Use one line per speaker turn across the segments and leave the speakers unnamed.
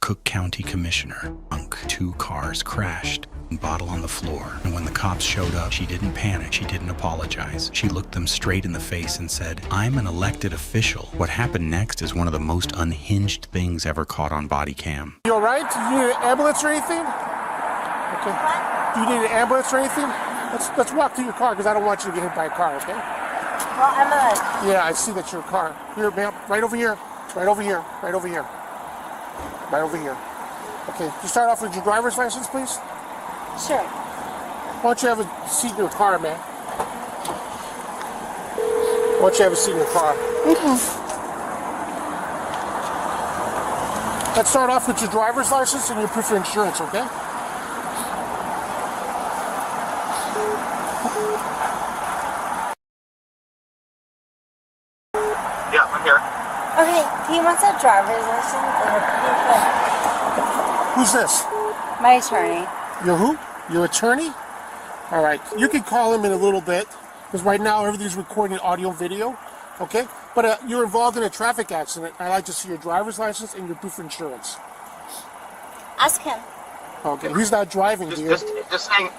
Cook County Commissioner. Two cars crashed. Bottle on the floor. And when the cops showed up, she didn't panic. She didn't apologize. She looked them straight in the face and said, "I'm an elected official." What happened next is one of the most unhinged things ever caught on body cam.
You all right? Do you need an ambulance or anything? Okay. Do you need an ambulance or anything? Let's walk to your car because I don't want you to get hit by a car, okay?
Well, ambulance.
Yeah, I see that's your car. Here, ma'am. Right over here. Right over here. Right over here. Right over here. Okay. You start off with your driver's license, please?
Sure.
Why don't you have a seat in your car, man? Why don't you have a seat in your car?
Okay.
Let's start off with your driver's license and your proof of insurance, okay?
Yeah, I'm here.
Okay, he wants a driver's license and a proof
Who's this?
of my attorney.
You're who? Your attorney? All right. You can call him in a little bit because right now everything's recording audio and video, okay? But you're involved in a traffic accident. I'd like to see your driver's license and your proof of insurance.
Ask him.
Okay. He's not driving, dear.
Just hang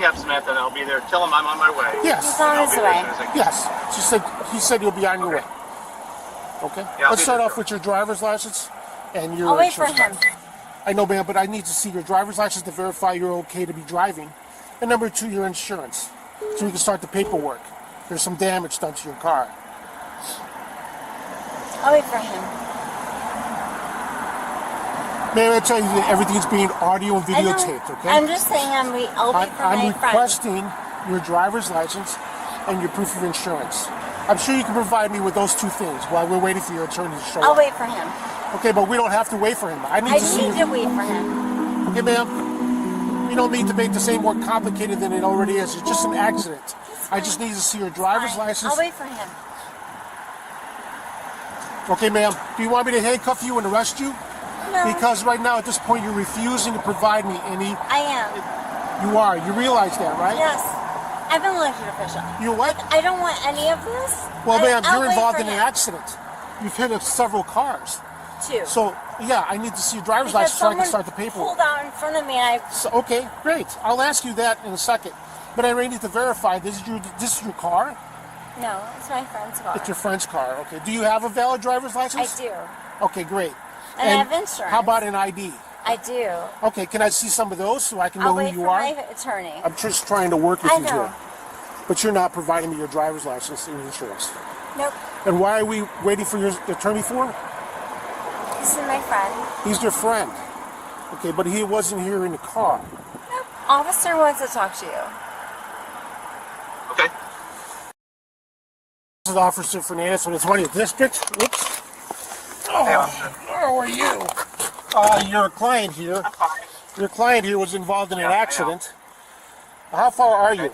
up, Samantha, and I'll be there. Tell him I'm on my way.
Yes.
He's on his way.
Yes. He said you'll be on your way. Okay.
Yeah,
Let's start off with your driver's license and your
I'll wait for
insurance.
him.
I know, ma'am, but I need to see your driver's license to verify you're okay to be driving. And number two, your insurance, so we can start the paperwork. There's some damage done to your car.
I'll wait for him.
Ma'am, I tell you that everything's being audio and videotaped, okay?
I'm just saying I'll wait for
I'm
my friend.
requesting your driver's license and your proof of insurance. I'm sure you can provide me with those two things while we're waiting for your attorney to show
I'll
up.
wait for him.
Okay, but we don't have to wait for him. I need
I
to see
need to wait for him.
Okay, ma'am. You don't need to make this any more complicated than it already is. It's just an accident. I just need to see your driver's license.
I'll wait for him.
Okay, ma'am. Do you want me to handcuff you and arrest you?
No.
Because right now, at this point, you're refusing to provide me any.
I am.
You are. You realize that, right?
Yes. I'm an elected official.
You what?
I don't want any of this.
Well, ma'am,
I'll
you're
wait
involved
for
in an
him.
accident. You've hit several cars.
Two.
So, yeah, I need to see your driver's
Because
license so I can
someone
start the paperwork.
pulled out in front of me and I...
So, okay, great. I'll ask you that in a second. But I really need to verify this is your car?
No, it's my friend's car.
It's your friend's car. Okay. Do you have a valid driver's
I
license?
do.
Okay, great.
And I have insurance.
How about an ID?
I do.
Okay, can I see some of those so I can know
I'll
who
wait
you
for
are?
my attorney.
I'm just trying to work with
I
you
know.
here. But you're not providing me your driver's license and insurance.
Nope.
And why are we waiting for your attorney for?
This is my friend.
He's your friend. Okay, but he wasn't here in the car.
Nope. Officer wants to talk to you.
Okay.
This is Officer Fernandez from the 20th District. Oops.
Hey, officer.
How are you? Your client here.
I'm fine.
Your client here was involved in an
Yeah, I know.
accident. How far are you?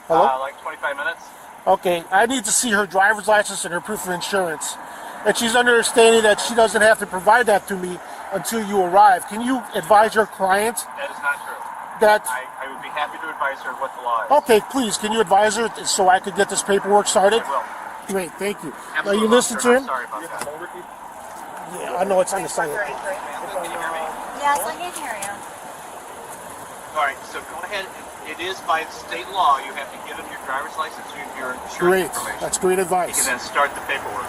Hello?
Like 25 minutes.
Okay, I need to see her driver's license and her proof of insurance. And she's understanding that she doesn't have to provide that to me until you arrive. Can you advise your client
That is not true.
that...
I would be happy to advise her what the law is.
Okay, please, can you advise her so I could get this paperwork started?
I will.
Great, thank you. Now
Absolutely,
you listen
officer.
to
I'm
him?
sorry about that.
Yeah, I know it's on the side.
Can you hear me?
Yes, I can hear you.
All right, so go ahead. It is by state law. You have to give them your driver's license and your insurance
Great,
information.
that's great
You
advice.
can then start the paperwork.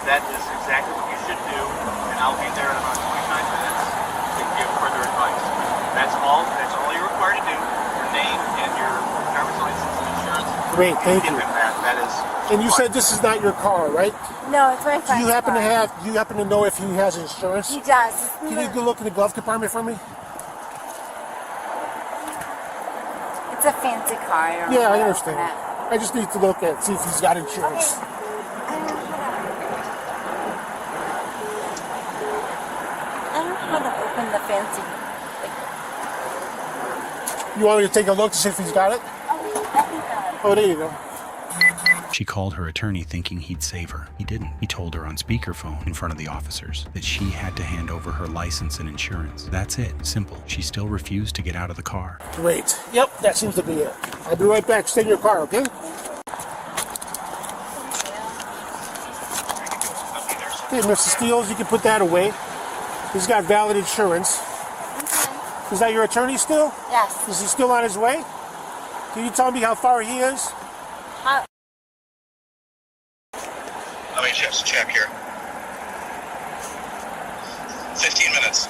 That is exactly what you should do, and I'll be there in about 25 minutes to give further advice. That's all you're required to do. Your name and your driver's license and insurance.
Great, thank
Give
you.
them that. That is.
And you said this is not your car, right?
No, it's my
Do
friend's
you happen
car.
to know if he has insurance?
He does.
Can you go look in the glove compartment for me?
It's a fancy car. I don't
Yeah,
know
I
how to
understand.
open it.
I just need to look at see if he's got insurance.
Okay. I don't know how to open the fancy.
You want me to take a look to see if he's got it?
I think that.
Oh, there you go.
She called her attorney thinking he'd save her. He didn't. He told her on speakerphone in front of the officers that she had to hand over her license and insurance. That's it. Simple. She still refused to get out of the car.
Great. Yep, that seems to be it. I'll be right back. Stay in your car, okay?
I'll be there soon.
Okay, Mr. Steels, you can put that away. He's got valid insurance.
Okay.
Is that your attorney still?
Yes.
Is he still on his way? Can you tell me how far he is?
How?
Let me just check here. 15 minutes.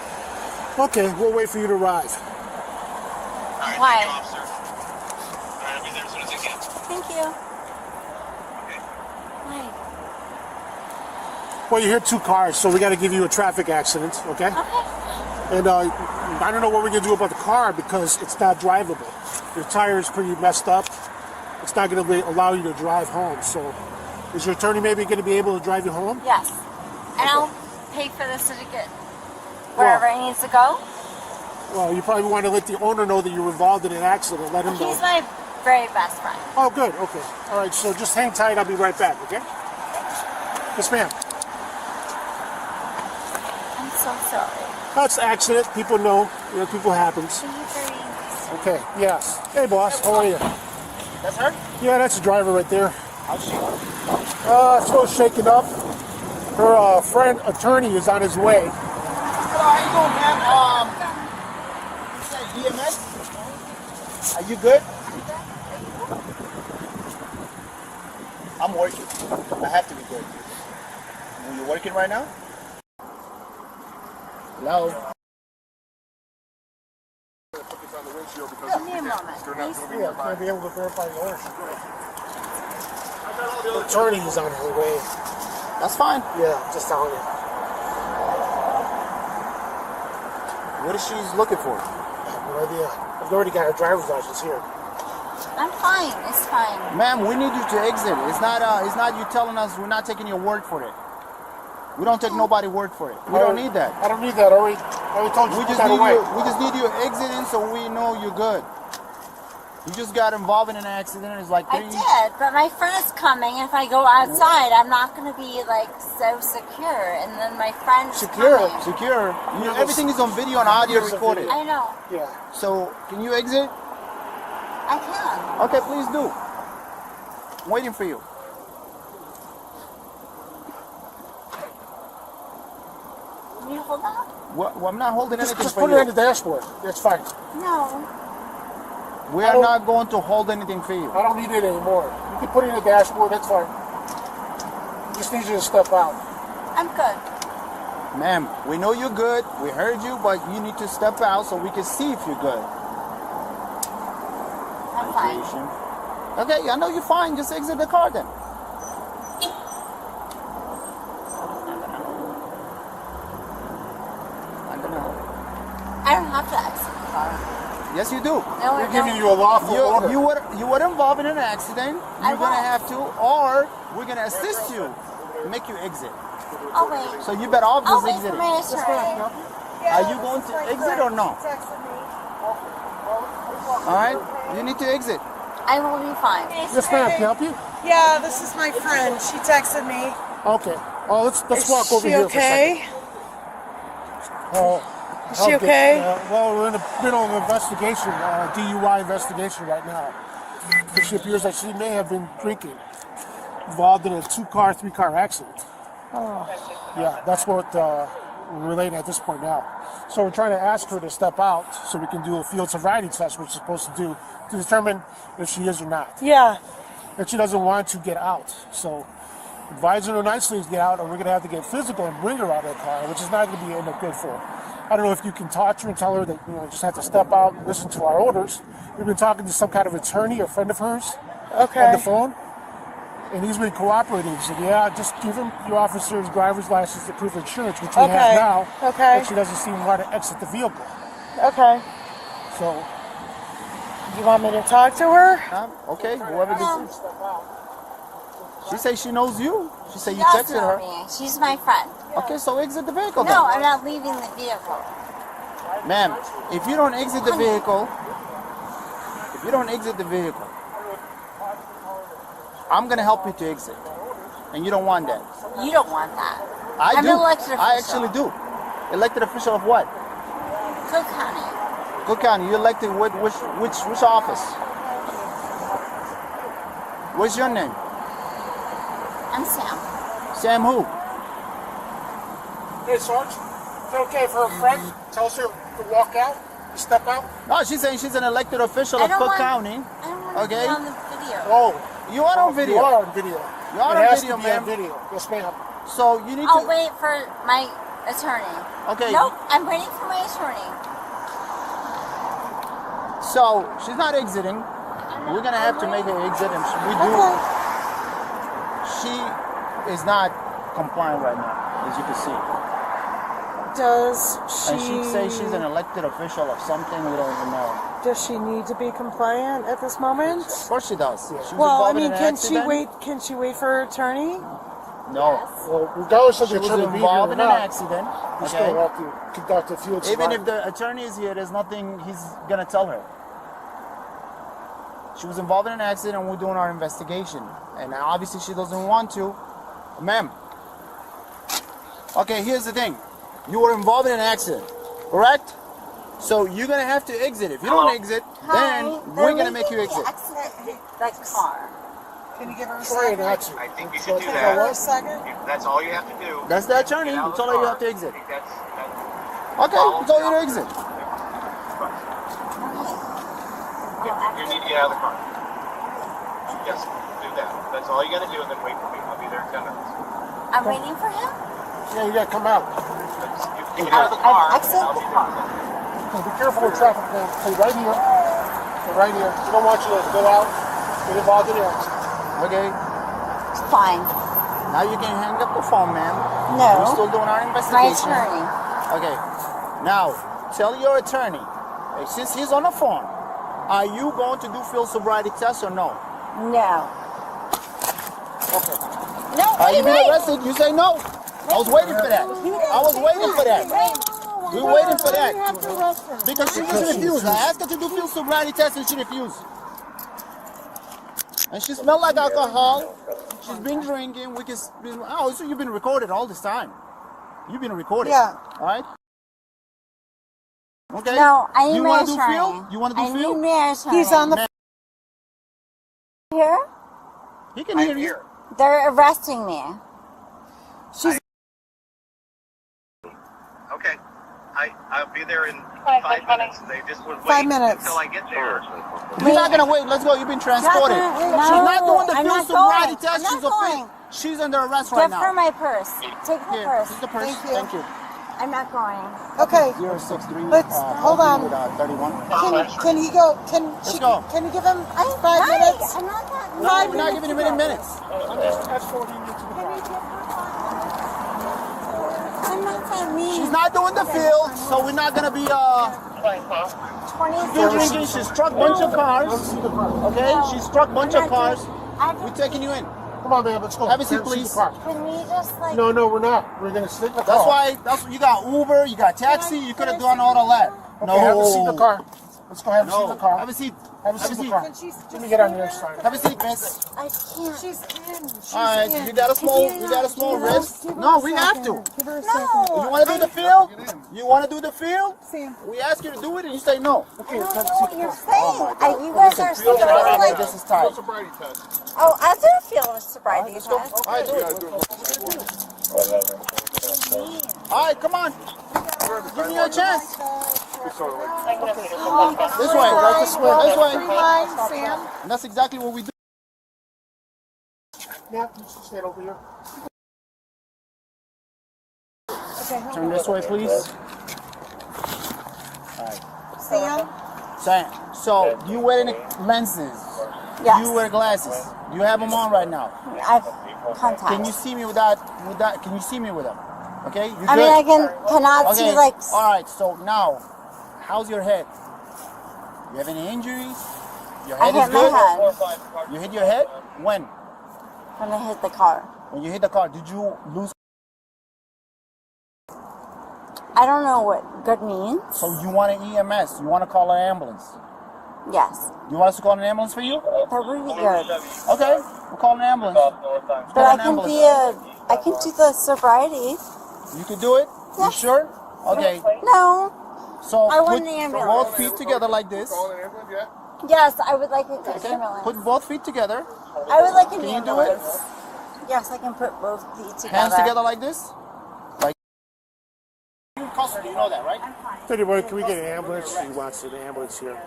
Okay, we'll wait for you to arrive.
All right,
Why?
thank you, officer. All right, I'll be there as soon as I can.
Thank you.
Okay.
Why?
Well, you hit 2 cars, so we got to give you a traffic accident, okay?
Okay.
And I don't know what we're going to do about the car because it's not drivable. Your tire is pretty messed up. It's not going to allow you to drive home. So is your attorney maybe going to be able to drive you home?
Yes. And I'll pay for the certificate wherever it needs to go.
Well, you probably want to let the owner know that you were involved in an accident. Let him know.
He's my very best friend.
Oh, good. Okay. All right. So just hang tight. I'll be right back. Okay. Yes, ma'am.
I'm so sorry.
That's an accident. People know. You know, people happens.
Thank you for being so
Okay. Yes. Hey, boss. How are you?
That's her?
Yeah, that's the driver right there.
How's she?
Still shaken up. Her friend attorney is on his way.
Hello, how you doing, ma'am? You said DMS? Are you good? I'm working. I have to be good. Are you working right now? Hello?
Give me a moment, please.
Yeah, can I be able to verify the ownership? The attorney is on her way.
That's fine.
Yeah, just telling you.
What is she looking for?
I have no idea. I've already got her driver's license here.
I'm fine. It's fine.
Ma'am, we need you to exit. It's not you telling us we're not taking your word for it. We don't take nobody word for it. We don't need that.
I don't need that. I already told you
We
to put
just
that
need
away.
we just need you exiting so we know you're good. You just got involved in an accident. It's like
I did, but my friend is coming. If I go outside, I'm not going to be like so secure. And then my friend's
Secure?
coming.
secure. Everything is on video and audio
Here's a
recorded.
video.
I know.
Yeah.
So can you exit?
I can.
Okay, please do. I'm waiting for you.
Can you hold that?
Well, I'm not holding anything
Just
for
put
you.
it on the dashboard. That's fine.
No.
We are not going to hold anything for you.
I don't need it anymore. You can put it in the dashboard. That's fine. Just need you to step out.
I'm good.
Ma'am, we know you're good. We heard you, but you need to step out so we can see if you're good.
I'm fine.
Okay, I know you're fine. Just exit the car then. I'm gonna help.
I don't have to exit the car.
Yes, you do.
No, I
We're giving
don't.
you a lawful order.
You were involved in an accident.
I
You're gonna
was.
have to, or we're gonna assist you, make you exit.
I'll wait.
So you better off
I'll
just
wait for
exiting.
my attorney.
Are you going to exit or no? All right, you need to exit.
I will be fine.
Yes, ma'am. Can I help you?
Yeah, this is my friend. She texted me.
Okay. Oh, let's
Is
walk over
she
here for a second.
okay?
Oh,
Is she okay?
well, we're in the middle of an investigation, DUI investigation right now. She appears that she may have been drinking, involved in a 2-car, 3-car accident. Yeah, that's what we're relating at this point now. So we're trying to ask her to step out so we can do a field sobriety test, which we're supposed to do to determine if she is or not.
Yeah.
And she doesn't want to get out. So advising her nicely to get out, or we're going to have to get physical and bring her out of the car, which is not going to be end up good for her. I don't know if you can talk to her and tell her that, just have to step out and listen to our orders. We've been talking to some kind of attorney or friend of hers on
Okay.
the phone, and he's been cooperating. He said, yeah, just give him your officer's driver's license to proof of insurance, which we
Okay.
have now.
Okay.
But she doesn't seem to want to exit the vehicle.
Okay.
So,
You want me to talk to her?
Okay, whoever this is. She says she knows you. She said
She
you
does
texted
know
her.
me. She's my friend.
Okay, so exit the vehicle
No,
then.
I'm not leaving the vehicle.
Ma'am, if you don't exit the vehicle, I'm gonna help you to exit. And you don't want that.
You don't want that.
I
I'm
do.
an elected official.
I actually do. Elected official of what?
Cook County.
Cook County. You elected which office? What's your name?
I'm Sam.
Sam who?
Hey, Sarge, is it okay for her friend tells her to walk out, to step out?
No, she's saying she's an elected official
I
of
don't
Cook
want-
County.
I don't want to
Okay.
be on the video.
Oh,
You are on video.
You are on video.
You are
it
on
has
video,
to be on
ma'am.
video. Yes, ma'am.
So you need
I'll
to.
wait for my attorney.
Okay.
Nope, I'm waiting for my attorney.
So she's not exiting. We're gonna have to make her exit, and we do.
Okay.
She is not compliant right now, as you can see.
Does she?
And she says she's an elected official of something we don't even know.
Does she need to be compliant at this moment?
Of course she does. She was
Well, I
involved in
mean,
an
can she
accident.
wait? Can she wait for her attorney?
No.
Well, regardless of
She
the
was
attorney being here
involved
or
in an
not,
accident.
we still
Okay.
have to conduct a field
Even
sobriety.
if the attorney is here, there's nothing he's gonna tell her. She was involved in an accident and we're doing our investigation. And obviously she doesn't want to. Ma'am. Okay, here's the thing. You were involved in an accident, correct? So you're gonna have to exit. If you don't exit, then we're gonna make you exit.
That car.
Can you give her a
Try
second?
not to.
I think you should do
Give
that.
her a second.
That's all you have to do.
That's the attorney.
Get out
He
of
told
the
her you
car.
have to exit.
I think that's
Okay, he told you to exit.
You need to get out of the car. Yes, do that. That's all you gotta do, and then wait for me. I'll be there in 10 minutes.
I'm waiting for him.
Yeah, you gotta come out.
You get out of the car.
Exit
I'll
the
be there.
car.
Okay, be careful with traffic. Stay right here. Stay right here. We don't want you to go out, get involved in the accident.
Okay.
It's fine.
Now you can hang up the phone, ma'am.
No.
We're still doing our
My
investigation.
attorney.
Okay. Now, tell your attorney, since he's on the phone, are you going to do field sobriety tests or no?
No.
Okay.
No,
Are you
wait,
being
wait.
arrested? You say no. I was waiting for that. I was waiting for that. We were waiting for that. Because she just refused. I asked her to do field sobriety tests and she refused. And she smelled like alcohol. She's been drinking. Oh, so you've been recorded all this time. You've been recorded.
Yeah.
All right. Okay.
No, I need
You
my
want to do
attorney.
field? You want to do
I
field?
need my attorney.
He's on the.
here.
He can hear
I'm
you.
here.
They're arresting me.
Okay. I'll be there in 5 minutes. They just would wait
5 minutes.
until I get there.
You're not gonna wait. Let's go. You've been transported.
No,
She's not doing the
I'm
field
not
sobriety
going.
test.
I'm
She's
not going.
She's under arrest right
Give
now.
her my purse. Take the
Here,
purse.
this is the purse.
Thank you.
Thank you.
I'm not going.
Okay.
063.
Let's- hold on.
With, 31.
Can he go? Can
Let's
she?
go.
Can you give him
I'm
5
not-
minutes?
I'm not that.
No, we're not giving him any minutes.
I'm just escorting you to the car.
I'm not that mean.
She's not doing the field, so we're not gonna be
20
field drinking. She struck bunch of cars.
See the car.
Okay, she struck bunch
I'm
of
not
cars.
doing- I
We're
just-
taking you in.
Come on, man, let's go.
Have a seat,
Let me see
please.
the car.
Can we just like?
No, we're not. We're gonna sit in the car.
That's why. That's what you got. Uber. You got taxi. You could have done all of that.
Okay, have a seat in the car. Let's go have a seat in
No.
the car.
Have a seat.
Have a seat in the
seat.
car. Let me get on the other side.
Have a seat, miss.
I can't.
She's in. She's
All right.
in.
You got a small wrist.
Give her
No,
a
we have
second.
to.
Give her a
No.
second.
You want to do the field? You want to do the field?
Sam.
We ask you to do it, and you say no.
Okay,
I
let's
don't
have a
know
seat
what
in
you're
the car.
saying. You guys are
Field
supposed
sobriety
like.
test is tight.
Oh, I do feel a sobriety
Let's go.
test.
All right, do it. All right, come on. Give me a chance. This way, right this way. This way.
Three lines, Sam.
And that's exactly what we do.
Yeah, you should stand over here.
Turn this way, please.
Sam.
So you wear any lenses?
Yes.
You wear glasses. You have them on right now.
I've contacts.
Can you see me with that? Can you see me with them? Okay. You
I mean, I cannot
Okay.
see like.
All right. So now, how's your head? You have any injuries? Your
I
head is
hit my
good.
head
You hit your head when?
when I hit the car.
When you hit the car, did you lose?
I don't know what good means.
So you want an EMS? You want to call an ambulance?
Yes,
You want us to call an ambulance for you?
that would be good.
Okay, we'll call an ambulance.
But I can be I can do the sobriety.
You can do it? You
Yes.
sure? Okay.
No.
So
I want
put
an ambulance.
both feet together like this.
Yes, I would like an
Okay.
ambulance.
Put both feet together.
I would like an
Can you do it?
ambulance. Yes, I can put both feet together.
Hands together like this. in custody. You know that, right?
Anyway, can we get an ambulance? He wants an ambulance here.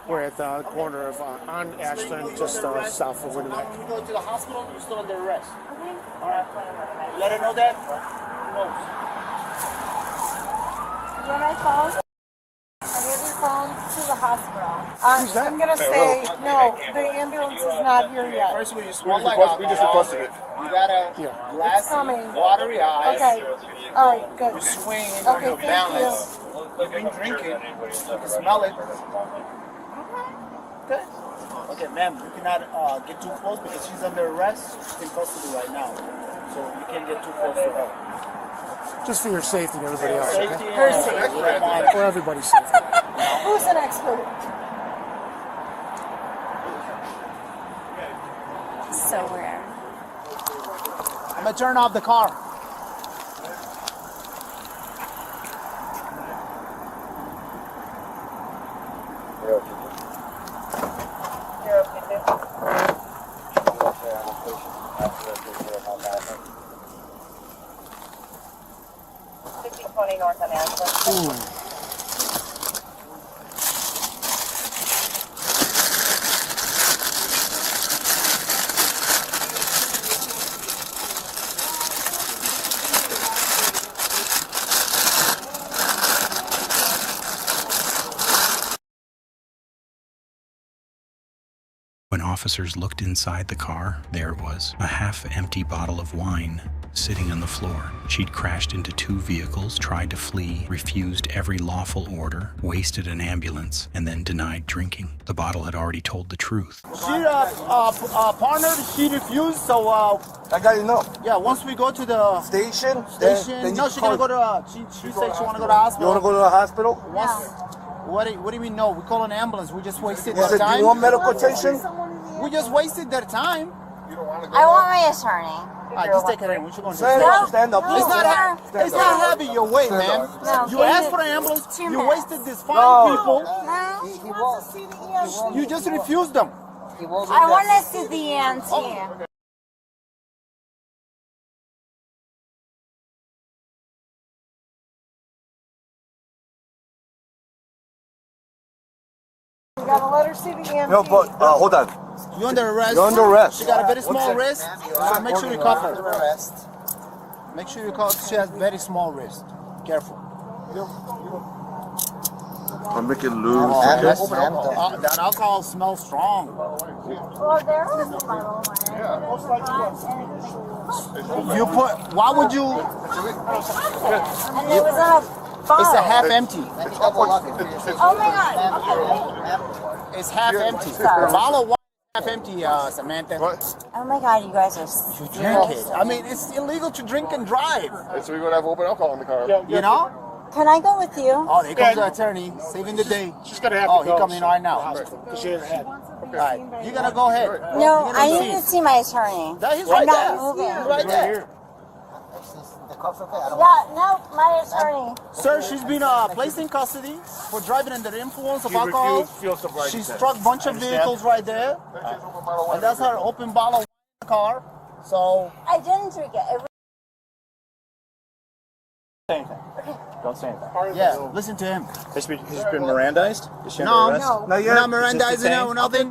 We're at the corner of on Ashland, just south of Winnipeg.
When you go to the hospital, you're still under arrest. All right. Let her know that. Who knows?
You want my phone? I give your phone to the hospital.
I'm gonna say, no, the ambulance is not here yet.
First, we just requested it. You got a glass,
coming.
watery eyes.
Okay, all right, good.
You swing,
Okay,
you're
thank
balanced. You've been drinking. You can smell it. Good. Okay, ma'am, you cannot get too close because she's under arrest. She's in custody right now. So you can't get too close to her.
Just for your safety and everybody else,
Safety
okay?
Her
and
safety.
For everybody's safety.
Who's an expert?
So weird.
I'm gonna turn off the car.
North on Ashland.
When officers looked inside the car, there it was, a half-empty bottle of wine sitting on the floor. She'd crashed into 2 vehicles, tried to flee, refused every lawful order, wasted an ambulance, and then denied drinking. The bottle had already told the truth.
She, partner, she refused, so,
I got enough.
yeah, once we go to the
Station?
station, no, she's gonna go to, she said she wanna go to the hospital.
You wanna go to the hospital?
Once, what do you mean no? We call an ambulance, we just wasted
He
their
said, do
time.
you want medical attention?
We just wasted their time.
I want my attorney.
Alright, just take it in. What you gonna do?
Stand up, stand up.
No.
It's not,
Stand
it's not having your way, man.
No,
You
give
asked
it
for an ambulance,
2
you
minutes.
wasted this fine people,
No.
He wants to see the EMT.
you just refused them.
I want to see the EMT.
You gotta let her see the EMT.
No, but, hold on.
You're under arrest.
You're under arrest.
She got a very small wrist, so make sure you cuff her. Make sure you cuff. She has very small wrist. Careful.
I'm making loose.
That alcohol smells strong.
Well, there was a bottle of wine.
You put. Why would you?
And it was in a bottle.
It's a half empty.
Oh my god.
It's half empty. The bottle of wine is half empty, Samantha.
Oh my god, you guys are
You drink it. I mean, it's illegal to drink and drive.
So we're gonna have open alcohol in the car.
You know?
Can I go with you?
Oh, here comes the attorney, saving the day.
She's gonna have
Oh,
to go.
he coming right now.
Because she has a head.
All right, you're gonna go ahead.
No,
You're
I
gonna
need to see my attorney.
He's right
I'm not
there.
moving.
He's right there.
Yeah, no, my attorney.
Sir, she's been placed in custody for driving under the influence of
She
alcohol.
refused field sobriety
She
test.
struck a bunch of vehicles right there. And that's her open bottle of wine in the car. So,
I didn't drink it.
Don't say anything.
yeah, listen to him.
Has she been Mirandized? Is she
No,
under arrest?
no,
Not yet.
not Mirandizing her or nothing.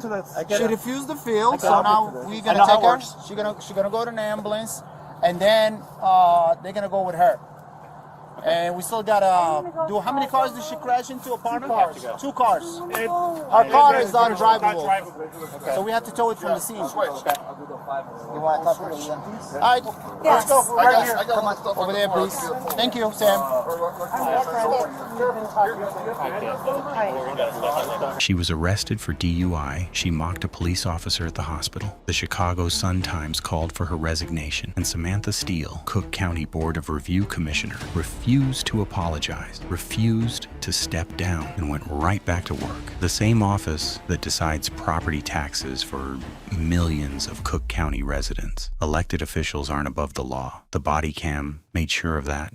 get
She
it.
refused the field, so
I'll
now
get to that.
we're
I
gonna
know how
take
it
her.
works.
She's gonna go to an ambulance, and then they're gonna go with her. And we still gotta do. How many cars did she crash into? Apartment? 2 cars. Her car is undrivable, so we have to tow it from the scene.
You want to talk to the EMTs?
All right,
Yes.
right here. Over there, please. Thank you, Sam.
She was arrested for DUI. She mocked a police officer at the hospital. The Chicago Sun-Times called for her resignation, and Samantha Steele, Cook County Board of Review Commissioner, refused to apologize, refused to step down, and went right back to work. The same office that decides property taxes for millions of Cook County residents. Elected officials aren't above the law. The body cam made sure of that.